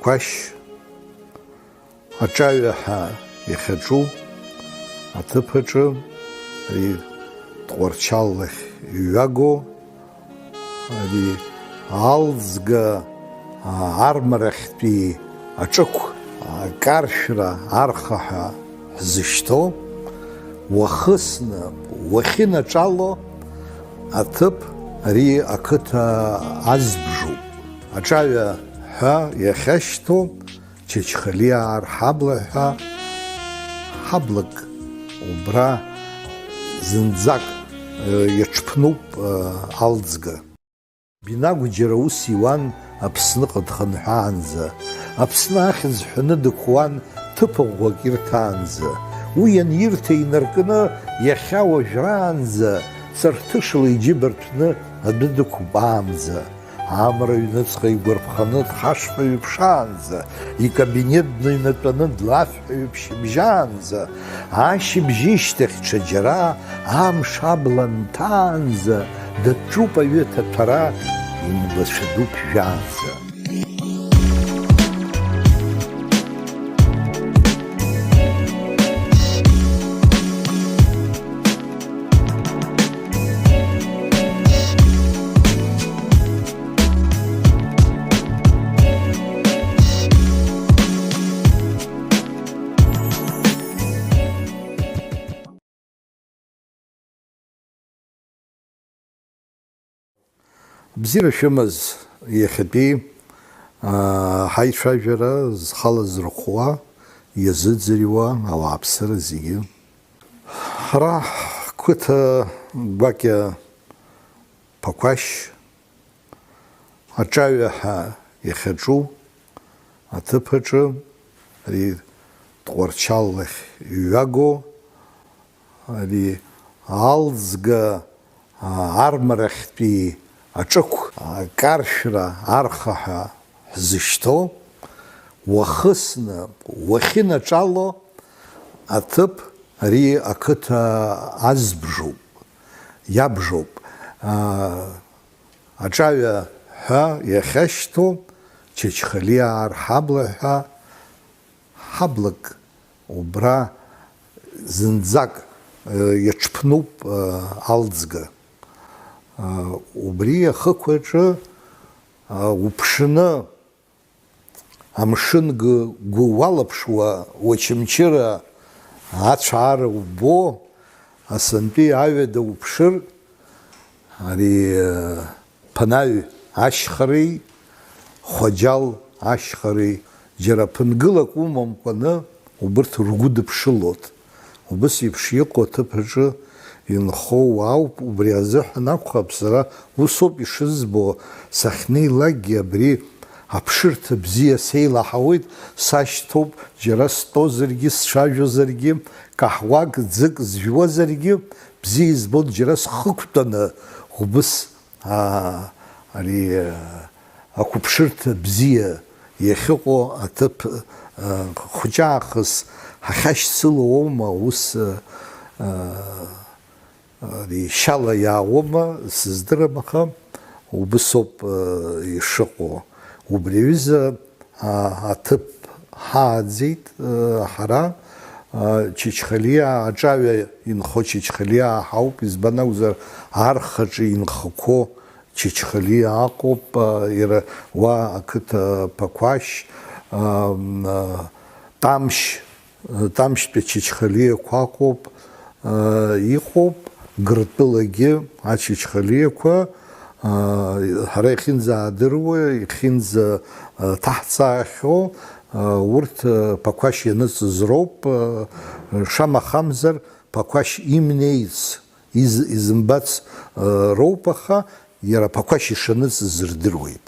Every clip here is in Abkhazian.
Паквашь аҿаҩаҳа иахьаҿу аҭыԥаҿы ари Тҟәарчал лахь иҩаго ари алӡга армарахьтәи аҿықә акаршәра архаҳәа ҳзышьҭоу уахысны уахьынаҿало аҭыԥ ари ақыҭа азбжоуп. Аҿаҩа ҳәа иахьашьҭоу Чачхалиаа рҳабла ҳәа ҳаблак убра зынӡак иаҽԥнуп алӡга. Бинагә џьара ус иуан Аԥсныҟа дхынҳәаанӡа, Аԥсны ахьӡ ҳәаны дықәуан ҭыԥаӷәӷәак ирҭаанӡа, уи анирҭа инаркны иахьа уажәраанӡа ҵарҭышла иџьыба рҭәны адәы дықәбаанӡа, амра ҩныҵҟа игәарԥханы дхашҳәаҩ ԥшаанӡа, икабинет дныҩнатәаны длафҳәаҩ ԥшьыбжьаанӡа, ашьыбжьышьҭахь ҽаџьара амш абла нҭаанӡа, даҿуп аҩы ҭаҭәара имгәацәа ду ԥжәаанӡа. Бзиара шәымаз иахьатәи ҳаицәажәара зхала зырхәуа, иазыӡырҩуа ауааԥсыра зегьы. Ҳара ҳқыҭа гәакьа Паквашь аҿаҩаҳа иахьаҿу аҭыԥаҿы ари Тҟәарчал лахь иҩаго ари алӡга армарахьтәи аҿықә акаршәра архаҳәа ҳзышьҭоу уахысны уахьынаҿало аҭыԥ ари ақыҭа азбжоуп, иабжоуп. Аҿаҩа ҳәа иахьашьҭоу Чачхалиаа рҳабла ҳәа ҳаблак убра зынӡак иаҽԥнуп алӡга. Убри ахықәаҿы уԥшны амшын гәы уалаԥшуа уачамчыра ацәаара убо, асантәи аҩада уԥшыр ари ԥанаҩ ашьхареи Хәаџьал ашьхареи џьара ԥынгылак умамкәаны убырҭ ргәыдыԥшылот. Убыс еиԥш иҟоу аҭыԥаҿы инхоу ауп. Убри азыҳәан акәхап сара усоуп ишызбо сахьнеилакгьы абри аԥшырҭа бзиа сеилаҳауеит, сашьҭоуп џьара стәозаргьы, сцәажәозаргьы, каҳуак ӡык зжәуазаргьы, бзиа избоит џьара схықәтәаны убыс ари ақәыԥшырҭа бзиа иахьыҟоу аҭыԥ хәҷаахыс ҳахьашьцыло аума, ус шьала иаауама сыздырам, аха убысоуп ишыҟоу. Убри аҩыза аҭыԥ ҳааӡеит ҳара Чачхалиаа, аҿаҩа инхо Чачхалиаа ҳауп, избан акәзар архаҿы инхақәо Чачхалиаа аҟоуп, иара уа ақыҭа Паквашь, Тамшьтәи Чачхалиақәа аҟоуп, иҟоуп Гыртәылагьы ачачхалиақәа, ҳара иахьынӡаадыруа, иахьынӡаҭаҳҵаахьоу урҭ Паквашь ианыҵыз роуп. Шамахамзар Паквашь имнеиц, изымбац роуп, аха иара Паквашь ишаныҵыз рдыруеит,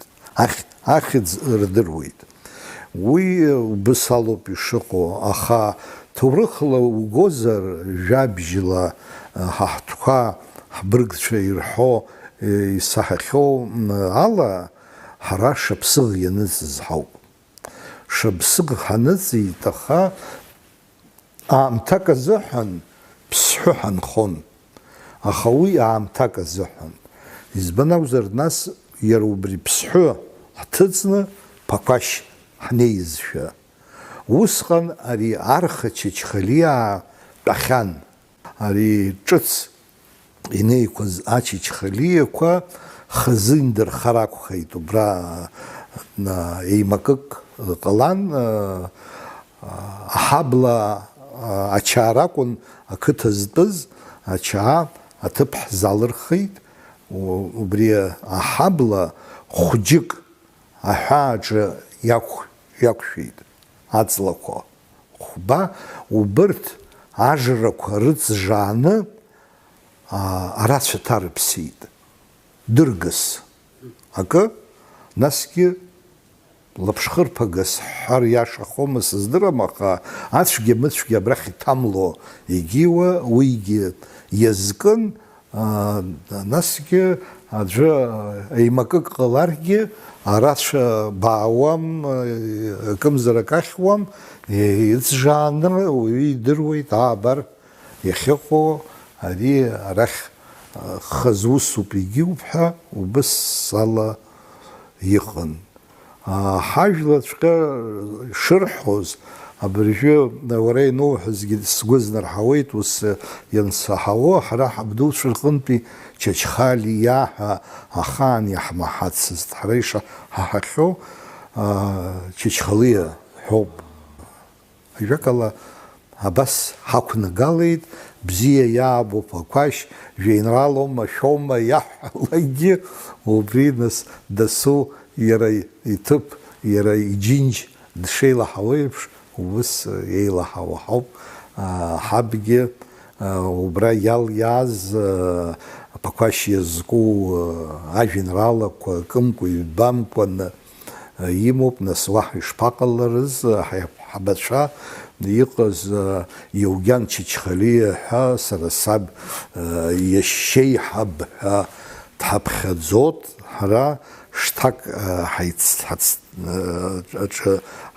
ахьӡ рдыруеит. Уи убыс алоуп ишыҟоу, аха ҭоурыхла угозар, жәабжьла ҳаҳҭқәа ҳбыргцәа ирҳәо, исаҳахьоу ала, ҳара шаԥсыӷ ианыҵыз ҳауп. Шаԥсыӷ ҳаныҵит, аха аамҭак азыҳәан ԥсҳәы ҳанхон, аха уи аамҭак азыҳәан. Избан акәзар, нас иара убри ԥсҳәы ҳҭыҵны Паквашь ҳнеизшәа. Усҟан ари арха чачхалиаа тәахьан. Ари ҿыц инеиқәаз ачачхалиақәа хазы индырхар акәхеит. Убра еимакык ҟалан, аҳабла ачаа ракәын ақыҭа зтәыз, ачаа аҭыԥ ҳзалырхит. Убри аҳабла хәҷык аҳәааҿы иақәшәеит аҵлақәа. Хәба убырҭ ажрақәа рыҵжааны арацәа ҭарыԥсит. Дыргас акы, насгьы лаԥшхырԥагас ҳҳәар иашахома сыздырам, аха ацәгьа-мыцәгьа абрахь иҭамло егьиуа уигьы иазкын, насгьы аӡәы еимакык ҟаларгьы арацәа баауам, акымзарак ахьуам, иҵжааны уаҩы идыруеит, абар иахьыҟоу ари арахь хазы усуп егьиуп ҳәа убыс ала иҟан. Ҳажәлаҵәҟьа шырҳәоз, абыржәы уара иноуҳәазгьы сгәы знарҳауеит, ус иансаҳауа, ҳара ҳабдуцәа рҟынтәи Чачхалиаа ҳәа ахаан иаҳмаҳацызт. Ҳара ишаҳахьоу Чачхалиа ҳәоуп. Ажәакала абас ҳақәнагалеит, бзиа иаабо Ԥақәашь жәеинраалоума, шәоума иаҳҳәалагьы, убри нас дасу иара иҭыԥ, иара иџьынџь дшеилаҳауа еиԥш, убыс еилаҳауа ҳауп. Ҳабгьы убра иалиааз Ԥақәашь иазку ажәеинраалақәа кымкәа ҩбамкәаны имоуп. Нас уаҳа ишԥаҟаларыз, ҳабацәа иҟаз Иоугьан Чачхалиа ҳәа сара саб иашьеиҳаб ҳәа дҳаԥхьаӡот. Ҳара шҭак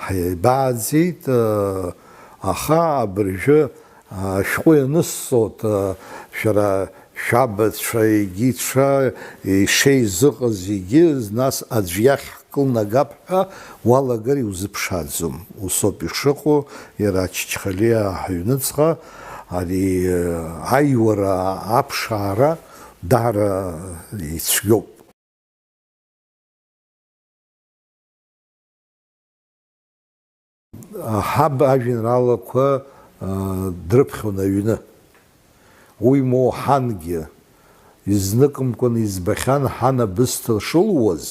ҳаибааӡеит, аха абыржәы ашәҟәы ианыссоит, шәара шәабацәа егьицәа ишеизыҟаз егьы, нас аӡә иахь ҳкылнагап ҳәа уалагар иузыԥшааӡом. Усоуп ишыҟоу иара Чачхалиа ҳаҩныҵҟа ари аиуара, аԥшаара даара ицәгьоуп. Ҳаб ажәеинраалақәа дрыԥхьон аҩны. Уи моу ҳангьы изныкымкәан избахьан, ҳан абысҭа шылуаз,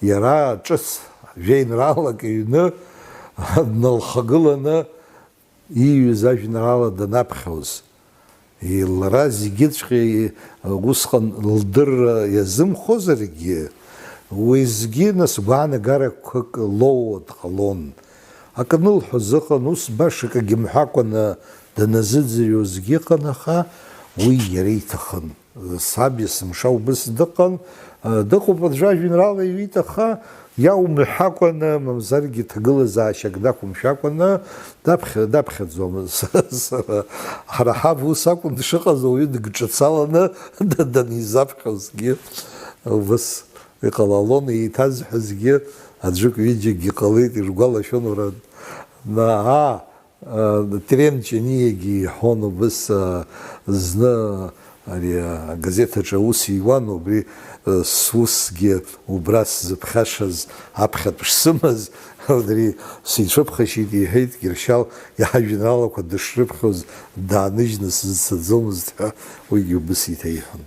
иара ҿыц жәеинраалак иҩны дналхагыланы ииҩыз ажәеинраала данаԥхьоз. Лара зегьыҵәҟьа усҟан лдырра иазымхозаргьы, уеизгьы нас гәаанагарақәак лоуа дҟалон. Аканылҳәоз ыҟан, ус баша акагьы мҳәакәаны даназыӡырҩуазгьы ыҟан, аха уи иара иҭахын. Саб есымша убыс дыҟан, дыҟоуп аӡәы ажәеинраала иҩит, аха иаумҳәакәаны, мамзаргьы ҭагылазаашьак дақәымшәакәаны даԥхьаӡомызт. Ҳара ҳаб ус акәын дшыҟаз, ауаҩы дгҿацаланы данизаԥхьозгьы убыс иҟалалон, еиҭазҳәазгьы аӡәык ҩыџьагьы ҟалеит, иргәалашәон, уара Терен Ҷаниагьы иҳәон убыс зны ари агазеҭаҿы аус иуан, убри сусгьы убра сзыԥхьашаз аԥхьатә шсымаз, ари сицәыԥхашьеит иҳәеит, Гершьал иажәеинраалақәа дышрыԥхьоз дааныжьны сзыцаӡомызт ҳәа уигьы убыс иҭаиҳәон.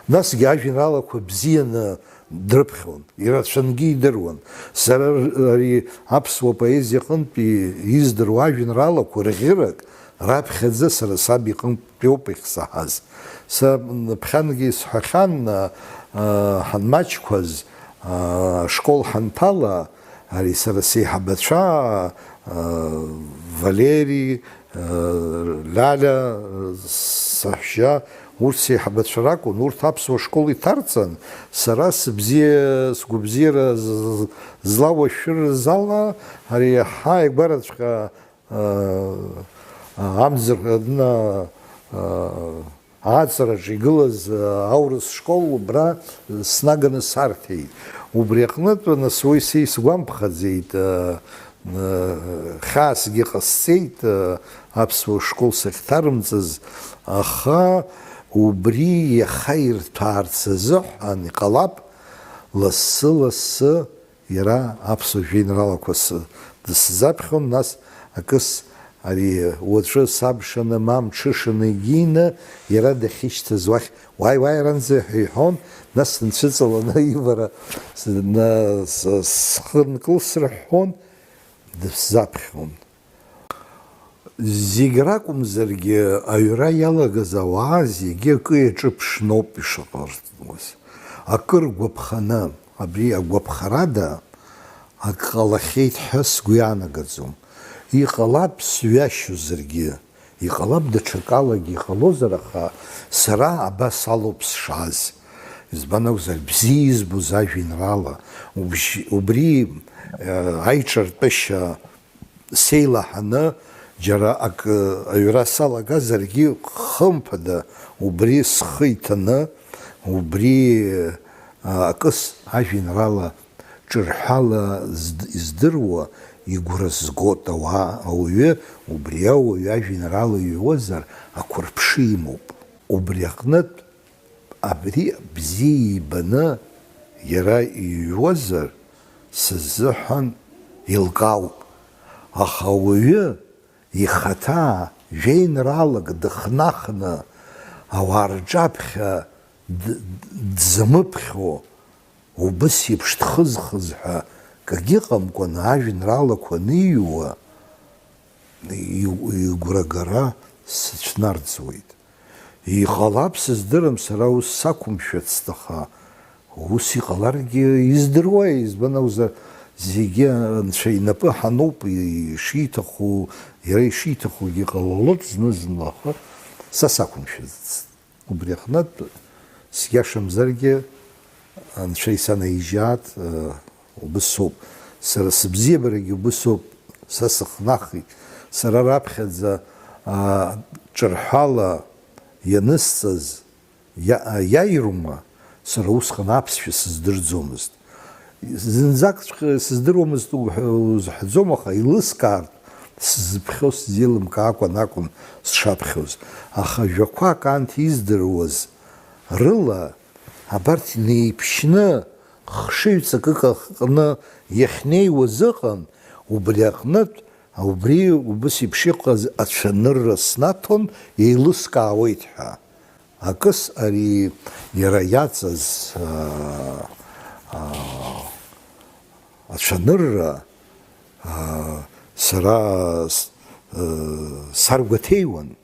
Насгьы ажәеинраалақәа бзианы дрыԥхьон, ирацәангьы идыруан. Сара ари аԥсуа поезиа ҟынтәи издыруа ажәеинраалақәа рӷьырак раԥхьаӡа сара саб иҟынтәи ауп ихсаҳаз. Ԥхьангьы исҳәахьан, ҳанмаҷқәаз ашкол ҳанҭала, ари сара сеиҳабацәа Валери, Ляля, саҳәшьа, урҭ сеиҳабацәа ракәын, урҭ аԥсуа школ иҭарҵан, сара сгәабзиара злауашәырыз ала, ари ҳааигәараҵәҟьа амӡырҟьадна ааҵраҿы игылаз аурыс школ убра снаганы сарҭеит. Убри аҟнытә нас уи сгәамԥхаӡеит, хьаасгьы ҟасҵеит аԥсуа школ сахьҭарымҵаз, аха убри иаха ирҭәаарц азыҳәан иҟалап лассы-лассы иара аԥсуа жәеинраалақәа дысзаԥхьон, нас акыс ари уаҵәы сабшаны ма мҽышаны егьины иара дахьышьҭаз уахь уааи аранӡа ҳәа иҳәон, нас нцәыҵаланы ивара схы нкылсырҳәҳәон, дысзаԥхьон. Зегь ракәымзаргьы аҩра иалагаз ауаа зегьы акы иаҿыԥшноуп ишыҟарҵуаз. Акы ргәаԥханы, абри агәаԥхарада ак ҟалахьеит ҳәа сгәы иаанагаӡом. Иҟалап сҩашьозаргьы, иҟалап даҽакалагьы иҟалозар, аха сара абас алоуп сшааз. Избан акәзар, бзиа избоз ажәеинраала, убри аиҿартәышьа сеилаҳаны џьара ак аҩра салагазаргьы хымԥада убри схы иҭаны, убри акыс ажәеинраала ҿырҳәала издыруа игәра згоит ауаҩы, убри ауаҩы ажәеинраала иҩуазар ақәырԥшы имоуп. Убри аҟнытә абри бзиа ибаны иара иҩуазар сыззыҳәан еилкаауп. Аха ауаҩы ихаҭа жәеинраалак дыхнахны ауаа рҿаԥхьа дзамыԥхьо, убыс еиԥш дхызхыз ҳәа акгьы ыҟамкәан ажәеинраалақәа аниҩуа игәрагара сыцәнарӡуеит. Иҟалап сыздырам сара ус сақәымшәацт, аха ус иҟаларгьы издыруа, избан акәзар зегьы анцәа инапы ҳануп, ишиҭаху, иара ишиҭахугьы иҟалалоит зны-зынла, аха са сақәымшәацт. Убри аҟнытә сиашамзаргьы анцәа исанаижьаат, убысоуп. Сара сыбзиабарагьы убысоуп, са сыхнахит. Сара раԥхьаӡа ҿырҳәала ианысҵаз иаирума, сара усҟан аԥсшәа сыздырӡомызт. Зынӡак сыздыруамызт узҳәаӡом, аха еилыскаартә сзыԥхьоз сзеилымкаакәан акәын сшаԥхьоз. Аха жәақәак анҭ издыруаз рыла абарҭ инеиԥшьны хшыҩҵакык аҟны иахьнеиуаз ыҟан, убри аҟнытә убри убыс еиԥш иҟаз ацәанырра снаҭон, еилыскаауеит ҳәа. Акыс ари иара иаҵаз ацәанырра сара саргәаҭеиуан,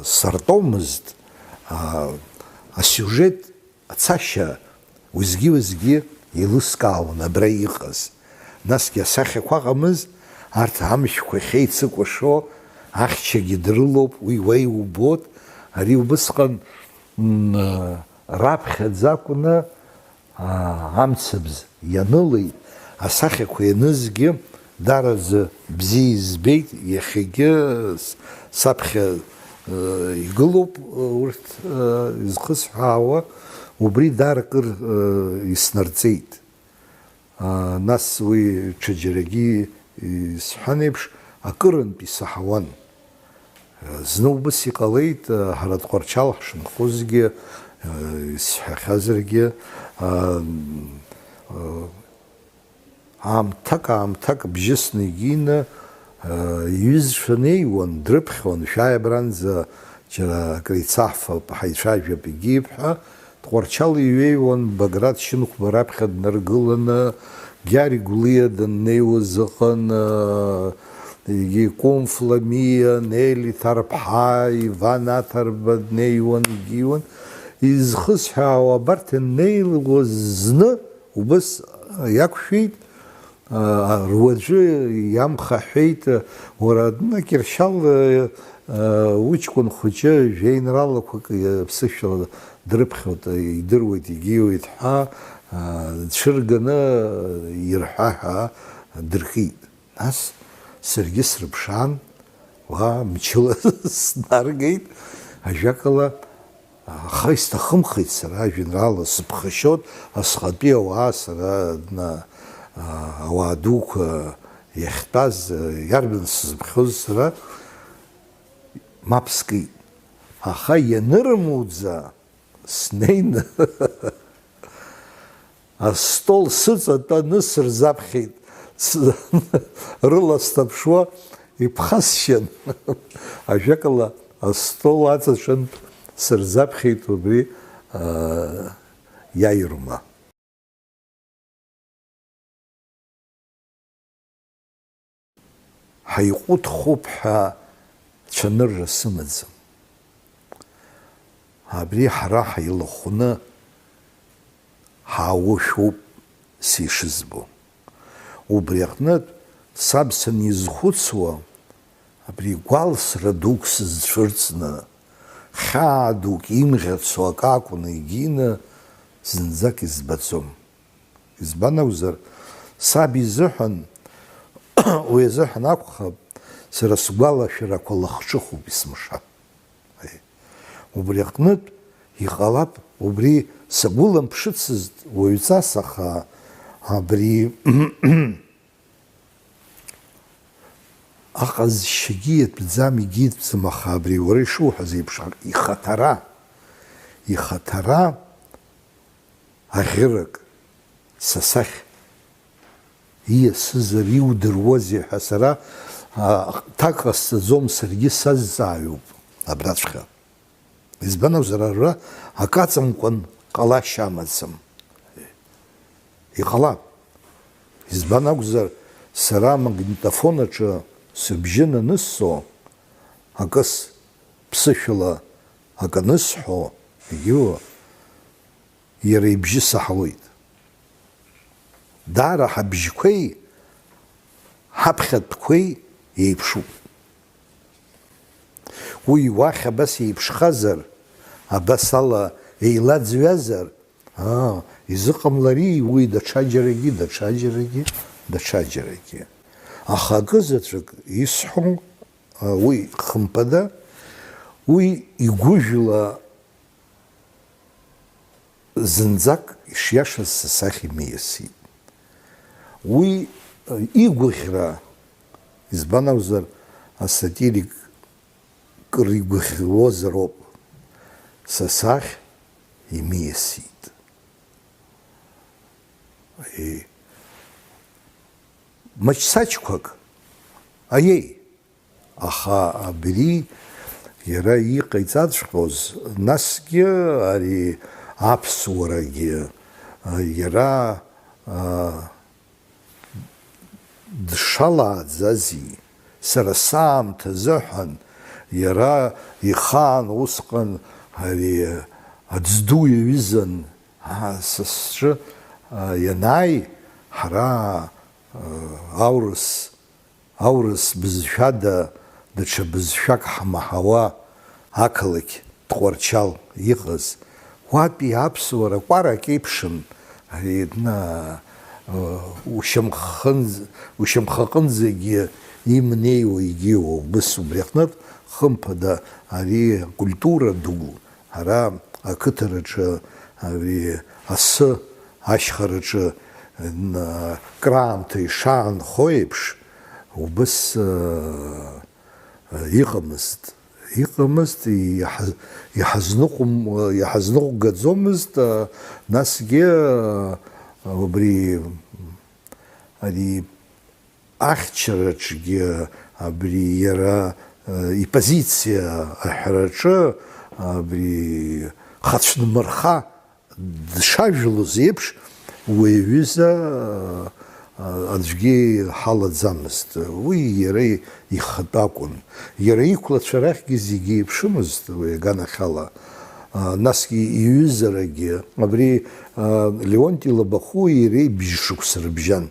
сартәомызт. Асиужет ацашьа уеизгьы еилыскаауан абра иҟаз. Насгьы асахьақәа ыҟамыз, арҭ амшәқәа ахьеицыкәашо, ахьчагьы дрылоуп, уи уа иубот, ари убысҟан раԥхьаӡа акәны амцабз ианылеит, асахьақәа ианызгьы дараӡа бзиа избеит, иахьагьы саԥхьа игылоуп урҭ изхысҳәаауа, убри даракыр иснарҵеит. Нас уи ҽаџьарагьы исҳәан еиԥш акырынтә исаҳауан. Зны убыс иҟалеит, ҳара Тҟәарчал ҳшынхозгьы исҳәахьазаргьы аамҭак бжьысны егьины иҩызцәа неиуан, дрыԥхьон, шәааи абранӡа џьара акреицаҳфап, ҳаицәажәап егьип ҳәа. Тҟәарчал иҩеиуан, Баграт Шьынқәба раԥхьа днаргыланы, Гьари Гәлиа даннеиуаз ыҟан, Кәымф Ламиа, Нели Ҭарԥҳа, Иван Аҭарба днеиуан, егьиуан. Изхысҳәаауа абарҭ аннеиуаз зны убыс иақәшәеит, руаӡәы иамхаҳәеит, уара Кьыршьал уҷкәын хәыҷы жәеинраалақәак ԥсышәала дрыԥхьоит, идыруеит, егьиуеит ҳәа дцәырганы ирҳәа ҳәа дыркит. Нас саргьы срыԥшаан, мчыла снаргеит, ажәакала аха исҭахымхеит сара ажәеинраала сыԥхашьот асҟатәи ауаа сара ауаа дуқәа иахьтәаз иарбан сзыԥхьоз сара мап скит. Аха ианырмуӡа снеины астол сыҵатәаны сырзаԥхьеит, рыла сҭаԥшуа иԥхасшьан. Ажәакала астол аҵаҵәантә сырзаԥхьеит убри иаирма. Ҳаиҟәыҭхоуп ҳәа цәанырра сымаӡам. Абри ҳара ҳаилахәны ҳаауышәоуп сишызбо. Убри аҟнытә саб санизхәыцуа, абри гәалсра дук сызцәырҵны, хьаа дук имӷьацо ак акәны егьины зынӡак избаӡом. Избан акәзар, саб изыҳәан, уи азыҳәан акәхап, сара сгәалашәарақәа лахҿыхуп есмыша. Убри аҟнытә иҟалап, убри сагәыламԥшыцызт уаҩҵас, аха абри аҟазшьагьы иатәӡам, егьитәӡам, аха абри уара ишуҳәаз еиԥш ихаҭара аӷьырак са сахь ииасызар иудыруазеи ҳәа сара ҭак ҟасҵаӡом, саргьы сазҵаауп абраҵәҟьа. Избан акәзар, ара ак аҵамкәан ҟалашьа амаӡам. Иҟалап. Избан акәзар, сара амагнитофон аҿы сыбжьы нанысо, акыс ԥсышәала ак анысҳәо, егьиуа, иара ибжьы саҳауеит. Даара ҳабжьқәеи ҳаԥхьатәқәеи еиԥшуп. Уи уахь абас еиԥшхазар, абас ала еилаӡҩазар, изыҟамлари уи даҽаџьарагьы. Аха акызаҵәык исҳәо, уи хымԥада, уи игәыжәла зынӡак ишиашаз са сахь имиасит. Уи игәыӷьра, избан акәзар, асатирик кыр игәыӷьуазароуп, са сахь имиасит. Маҷсаҷқәак, аиеи, аха абри иара иҟаиҵаҵәҟьоз, насгьы ари аԥсуарагьы иара дшалааӡази, сара саамҭа азыҳәан иара ихаан усҟан ари аӡду иаҩызан, са сҿы ианааи, ҳара аурыс бызшәада даҽа бызшәак ҳмаҳауа ақалақь Тҟәарчал иҟаз, уатәи аԥсуара кәарак еиԥшын, ушьамхаҟынӡагьы имнеиуа егьиуа, убыс убри аҟнытә хымԥада ари акультура ду, ҳара ақыҭараҿы ари асы ашьхараҿы краамҭа ишаанхо еиԥш, убыс иҟамызт, иҳазныҟәгаӡомызт, насгьы убри ари ахьчараҿгьы абри иара ипозициа аҳәараҿы абри хацәнмырха дшажәлоз еиԥш, уи аҩыза аӡәгьы ҳалаӡамызт. Уи иара ихатәы акәын. Иара иқәлацәа рахьгьы зегьы еиԥшымызт уи аганахьала. Насгьы иҩызарагьы, абри Леонти Лабахәуи иареи бжьшықәса рыбжьан.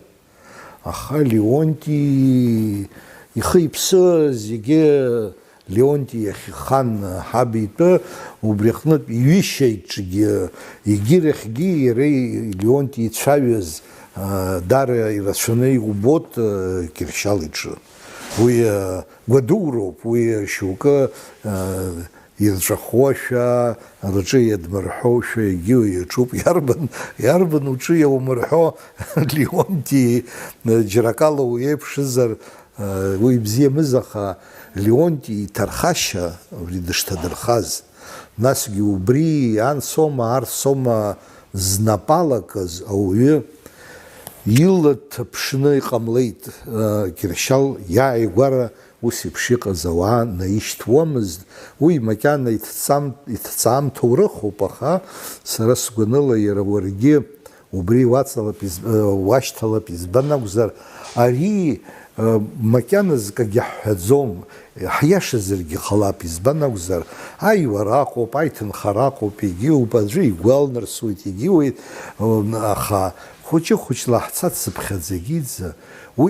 Аха Леонти ихы-иԥсы зегьы Леонти иахьхан ҳаб итәы, убри аҟнытә иҩышьаҿгьы, егьирахьгьы иара Леонти ицәаҩаз даара ирацәаны иубот Кьыршьал иҿы. Уи гәадуроуп, уи шьоукы ирҿахуашәа, рҿы иадмырҳәошәа егьи иаҿуп, иарбан уҿы иаумырҳәо Леонти џьара акала уиеиԥшызар уи ибзиамыз, аха Леонти иҭархашьа убри дышҭадырхаз, насгьы убри ан сома ар сома знапалакыз ауаҩы ила ҭаԥшны иҟамлеит. Кьыршьал иааигәара ус еиԥш иҟаз ауаа наишьҭуамызт. Уи макьана иҭҵаам ҭоурыхуп, аха сара сгәаныла иара уаргьы убри уашьҭалап избан акәзар, ари макьаназк акгьы ҳҳәаӡом, ҳиашазаргьы ҟалап. Избан акәзар, аиуара аҟоуп, аиҭынхара аҟоуп, егьиуп, аӡәы игәалнарсуеит, егьиуеит, аха хәыҷы-хәыҷла ҳцацыԥхьаӡагьиӡа,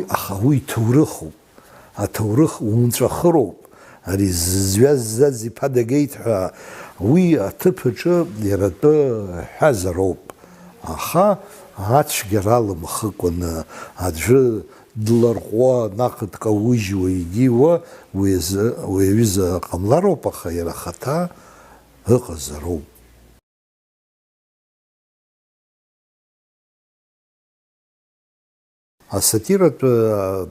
аха уи ҭоурыхуп. Аҭоурых унҵәахыроуп. Ари зҩаззаз иԥа дагеит ҳәа уи аҭыԥ аҿы иара атәы ҳәазароуп. Аха ацәгьара лымхыкәаны аӡәы дларҟәуа, наҟ дкаужьуа егьиуа уи аҩыза ҟамлароуп, аха иара ахаҭа ыҟазароуп. Асатиратә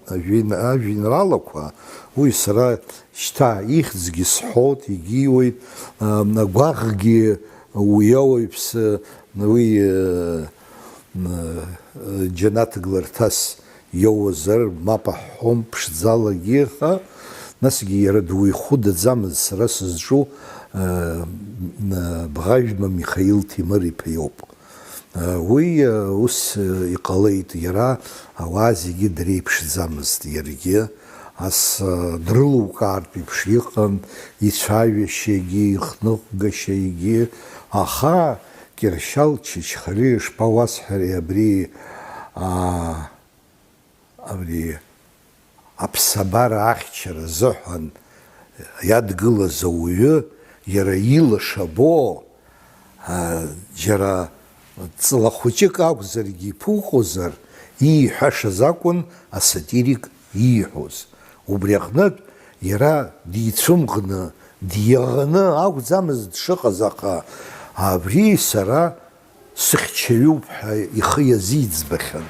ажәеинраалақәа, уи сара шьҭа ихьӡгьы сҳәоит, егьиуеит, агәаӷгьы уи ауаҩԥсы уи џьанаҭ гларҭас иоуазар мап аҳәом ԥшӡалагьы, аха насгьы иара дуихәыдаӡамызт. Сара сызҿу бӷажәма Михаил Ҭемыр-иԥа иоуп. Уи ус иҟалеит, иара ауаа зегьы дреиԥшӡамызт, иаргьы ас дрылукаартә еиԥш иҟан, ицәажәашьагьы, ихныҟәгашьагьы, аха Кьыршьал Чачхалиа ишԥауасҳәари абри аԥсабара ахьчара азыҳәан иадгылаз ауаҩы иара илашабо џьара ҵла хәыҷык акәзаргьы иԥуҟозар, ииҳәашаз акәын асатирик ииҳәоз. Убри аҟнытә иара дицәымӷны, диаӷаны акәӡамызт дшыҟаз, аха абри сара сыхьчаҩуп ҳәа ихы иазиӡбахьан.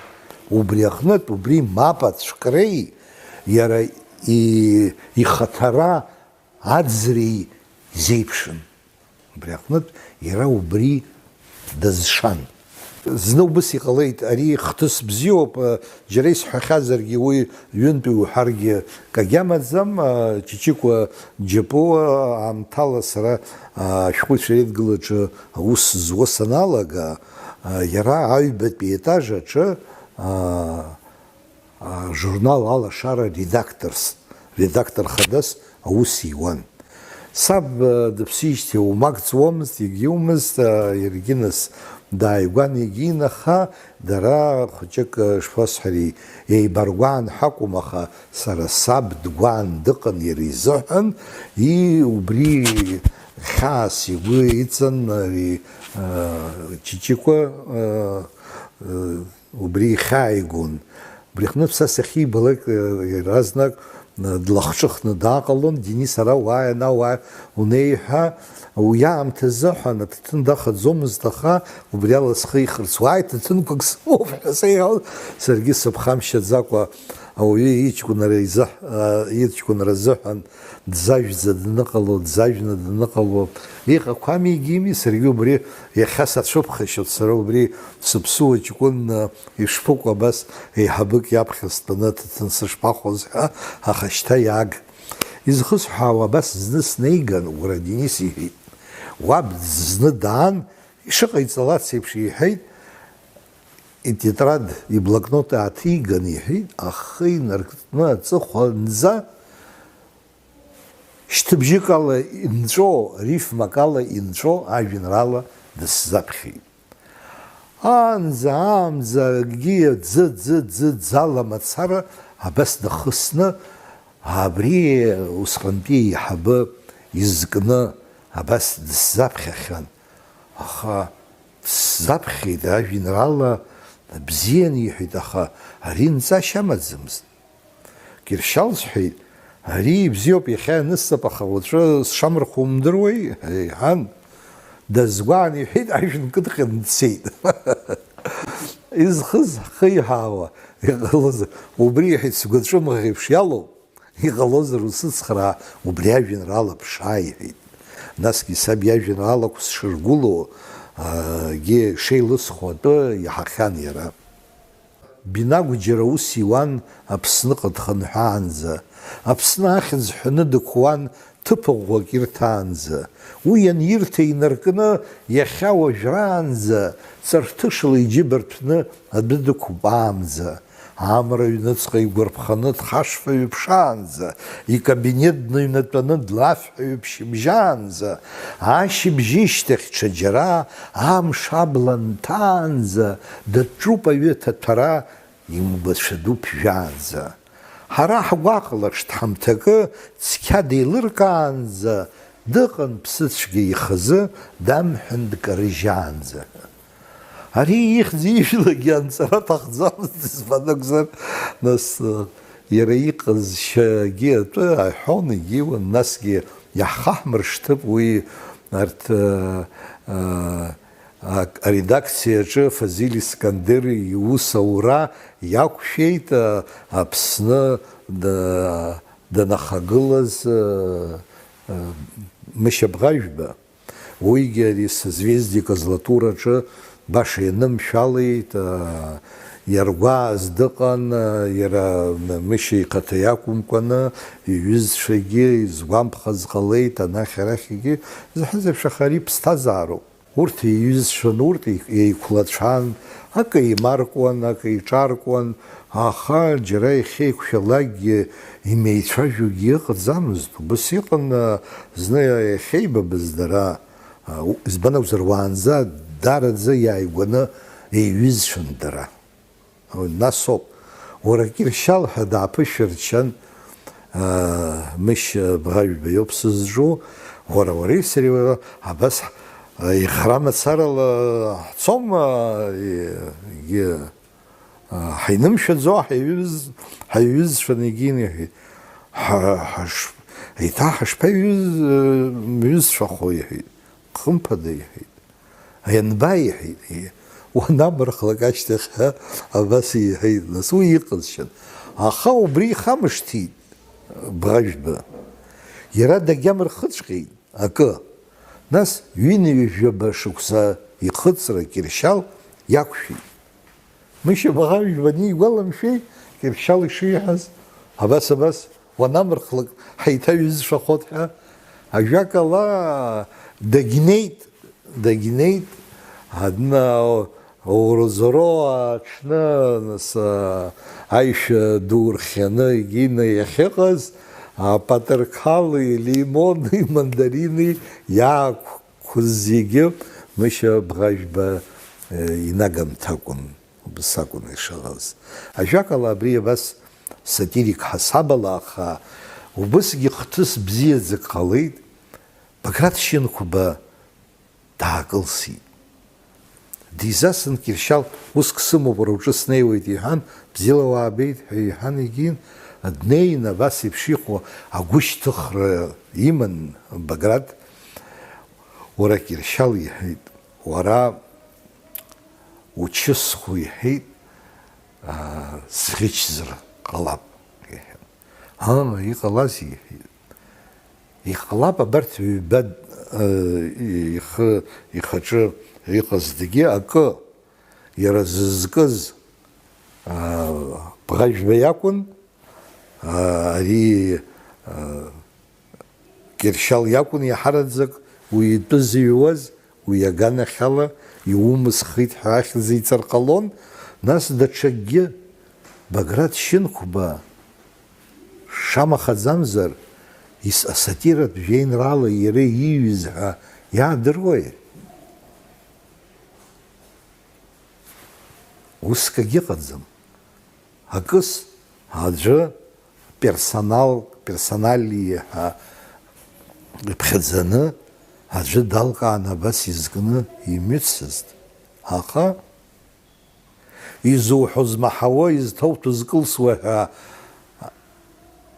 Убри аҟнытә убри мап ацәкреи иара ихаҭара аӡреи изеиԥшын. Убри аҟнытә иара убри дазшан. Зны убыс иҟалеит, ари хҭыс бзиоуп, џьара исҳәахьазаргьы уи ҩынтәи уҳәаргьы кагьамаӡам. Чичикәа џьапо аамҭала сара ашәҟәыҩҩцәа реидгылаҿы аус зуа саналага, иара аҩбатәи етаж аҿы журнал Алашара редактор хадас аус иуан. Саб дыԥсижьҭеи оумак ҵуамызт, егьиумызт, иаргьы нас дааигәан егьин, аха дара хәыҷык шԥасҳәари еибаргәаан ҳакәым, аха сара саб дгәаан дыҟан иара изыҳәан, убри хьаас игәы иҵан ари Чичикәа убри ихьааигон. Убри аҟнытә са сахьибалак иаразнак длахҿыхны дааҟалон, Денис ара уааи, ана уааи унеи ҳәа, уи аамҭазыҳәан аҭаҭын дахаӡомызт, аха убри ала схы ихырц, уааи ҭаҭынқәак сымоуп ҳәа сеиҳәон, саргьы сыԥхамшьаӡакәа ауаҩы иҷкәынра азыҳәан дзажәӡа дзажәны дныҟало иҟақәами егьими, саргьы убри иахьа сацәыԥхашьот, сара убри сыԥсуа ҷкәын ишԥыкәу абас еиҳабык иаԥхьа стәаны аҭаҭын сышԥахәоз ҳәа, аха шьҭа иааг. Изхысҳәаауа абас зны снеиган, уара Денис иҳәеит, уаб зны даан, ишыҟаиҵалац еиԥш иҳәеит, итетрад иблокнот ааҭиган иҳәеит, ахы инаркны аҵыхәанӡа шьҭыбжьык ала инҵәо, рифмак ала инҵәо ажәеинраала дысзаԥхьеит. Аамӡа акгьы ӡы-ӡала мацара абас дахысны, абри усҟантәи еиҳабы изкны абас дысзаԥхьахьан, аха дысзаԥхьеит ажәеинраала бзиан иҳәеит, аха ари нҵашьа амаӡамызт. Кьыршьал сҳәеит, Ари бзиоуп иахьа анысҵап, аха уаҵәы сшамырхәо умдыруеи, ҳан, дазгәаан иҳәеит, ажәҩан кыдҟьаны дцеит. Изхыз ҳхы иҳаауа, иҟалозар, убри иҳәеит, сгәаҵәымӷ еиԥш иалоуп, иҟалозар усыцхраа, убри ажәеинраала ԥшаа иҳәеит. Насгьы саб иажәеинраалақәа сшыргәыло, шеилысхуа атәы иаҳахьан иара. Бинагә џьара ус иуан Аԥсныҟа дхынҳәаанӡа, Аԥсны ахьӡ ҳәаны дықәуан ҭыԥыӷәӷәак ирҭаанӡа, уи анирҭа инаркны иахьа уажәраанӡа, ҵарҭышла иџьыба рҭәны адәы дықәбаанӡа, амра ҩныҵҟа игәарԥханы дхашфаҩы ԥшаанӡа, икабинет дныҩнатәаны длафҳәаҩы ԥшьыбжьаанӡа, ашьыбжьышьҭахь ҽаџьара амш абла нҭаанӡа, даҿуп аҩы ҭаҭәара имгәацәа ду ԥжәаанӡа. Ҳара ҳгәаҟлаҿ дҳамҭакы цқьа деилыркаанӡа, дыҟан ԥсыцәгьа ихазы дамҳәан дкарыжьаанӡа. Ари ихьӡ ижәлагьы анҵара аҭахӡамызт избан акәзар, нас иара иҟазшьагьы атәы аҳәон, егьиуан, насгьы иаҳхаҳмыршҭып уи арҭ аредакциаҿы Фазил Искандер иус аура иақәшәеит Аԥсны данахагылаз Мышьа Бӷажәба. Уигьы ари созвездие Козлатураҿы баша ианымшәалеит, иаргәааз дыҟан, иара Мышьа ихаҭа иакәымкәаны, иҩызцәагьы изгәамԥхаз ҟалеит, анахь-арахьгьы, зҳәаз еиԥш, аха ари ԥсҭазаароуп. Урҭ иҩызцәан, урҭ еиқәлацәан, акы еимаркуан, акы еиҿаркуан, аха џьара ихьеиқәшәалакгьы имеицәажәогьы ыҟаӡамызт. Убас иҟан зны иахьеибабыз дара, избан акәзар, уаанӡа дараӡа иааигәаны еиҩызцәан дара. Насоуп, уара Кьыршьал ҳәа дааԥышәырччан, Мышьа Бӷажәба иоуп сызҿу, уареи сареи абас ихра мацарала ҳцом, ҳаинымшәаӡо, ҳаиҩызцәан егьин иҳәеит. Еиҭа ҳашԥаиҩызцәахо иҳәеит. Хымԥада иҳәеит. Ианба иҳәеит. Уанамырхлак ашьҭахь абас иҳәеит. Нас уи иҟазшьан. Аха убри ихамышҭит Бӷажәба. Иара дагьамырхыҵәҟьеит акы. Нас ҩынҩажәаба шықәса ихыҵра Кьыршьал иақәшәеит. Мышьа Бӷажәба анигәаламшәеи, Кьыршьал ишиҳәаз, абас уанамырхлак ҳаиҭаҩызшәахот ҳәа, ажәакала дагьнеит, адна оуразоро аҽны аишәа ду рхианы егьины иахьыҟаз, апатрқали, лимони, мандарини иаақәқәаз зегьы Мышьа Бӷажәба инагамҭакәын, убас акәын ишыҟаз. Ажәакала абри абас сатирик ҳасабала, аха убасгьы хҭыс бзиаӡак ҟалеит. Баграт Шьынқәба даакылсит. Дизасын Кьыршьал, уск сымоуп, уара уҿы снеиуеит иҳәан, бзиала уаабеит ҳәа иҳәан егьин, днеин абас еиԥш иҟоу агәышьҭыхра иман Баграт. Уара Кьыршьал иҳәеит, уара учысху иҳәеит, сӷьычзар ҟалап иҳәеит. Иҟалазеи иҳәеит. Иҟалап абарҭ ҩба ихаҿы иҟаздагьы акы, иара зызкыз Бӷажәба иакәын, ари Кьыршьал иакәын иаҳараӡак уи итәы зыҩуаз, уи аганахьала иумысхит ҳәа ахьӡ иҵарҟалон. Нас даҽакгьы Баграт Шьынқәба шамахаӡамзар асатиратә жәеинраала иара ииҩыз ҳәа иаадыруеи? Уск агьыҟаӡам. Акыс аӡәы персоналиа ҳәа иԥхьаӡаны аӡәы далкаан абас изкны имыцызт. Аха изуҳәо змаҳауа, изҭоуҭәо зкылсуа ҳәа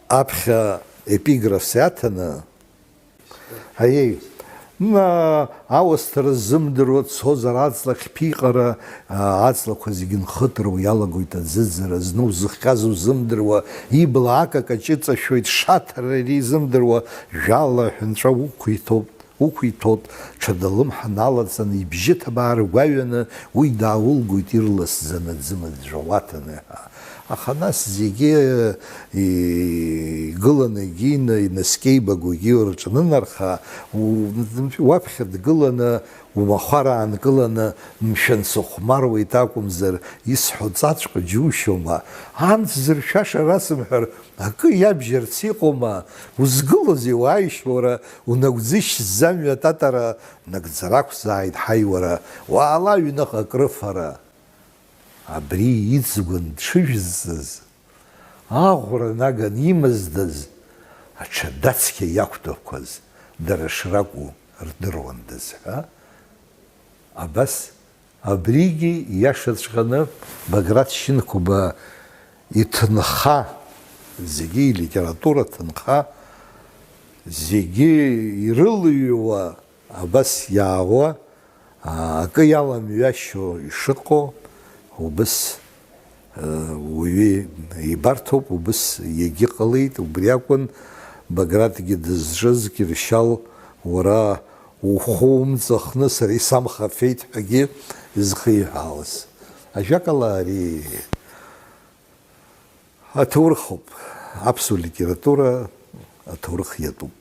аԥхьа епиграфс иаҭаны, аиеи, аусҭара ззымдыруа дцозар аҵла хьԥиҟара, аҵлақәа зегьы нхыҭыруа иалагоит аӡыӡара, зны узыхҟьаз узымдыруа, ибла акака ҷыҵашәоит, шаҭара изымдыруа, жәала ҳәынҵәа уқәиҭоит, ҽада лымҳа налаҵаны, ибжьы ҭабаа ргәаҩаны, уи дааулгоит ирласӡаны ӡымыӡәӡәа уаҭаны ҳәа. Аха нас зегьы игыланы егьины инаскьеибаго егьи рҿанынарха, уаԥхьа дгыланы, умахәар аанкыланы, мшәан сыхәмаруеит акәымзар, исҳәо ҵаҵәҟьа џьушьома, анҭ зыршәаша расымҳәар, акы иабжьарц иҟоума, узгылозеи уааишь уара, унагәӡышь ззамҩа татара, нагӡара ақәзааит ҳаи уара, уаала аҩныҟа акрыфара. Абри иӡгәан дшыжәызҵаз, аӷәра наган имаздаз, аҽадацқьа иақәтәақәаз, дара шракәу рдыруандаз ҳәа. Абас абригьы иашаҵәҟьаны Баграт Шьынқәба иҭынха, зегьы илитература ҭынха, зегьы ирылыҩуа, абас иаауа, акы иаламҩашьо ишыҟоу, убыс уаҩы ибарҭоуп, убыс иагьыҟалеит, убри акәын Багратгьы дызҿыз Кьыршьал, уара ухәы умҵахны сара исамхафеит ҳәагьы изхиҳәаауаз. Ажәакала ари аҭоурыхуп, аԥсуа литература аҭоурых иатәуп.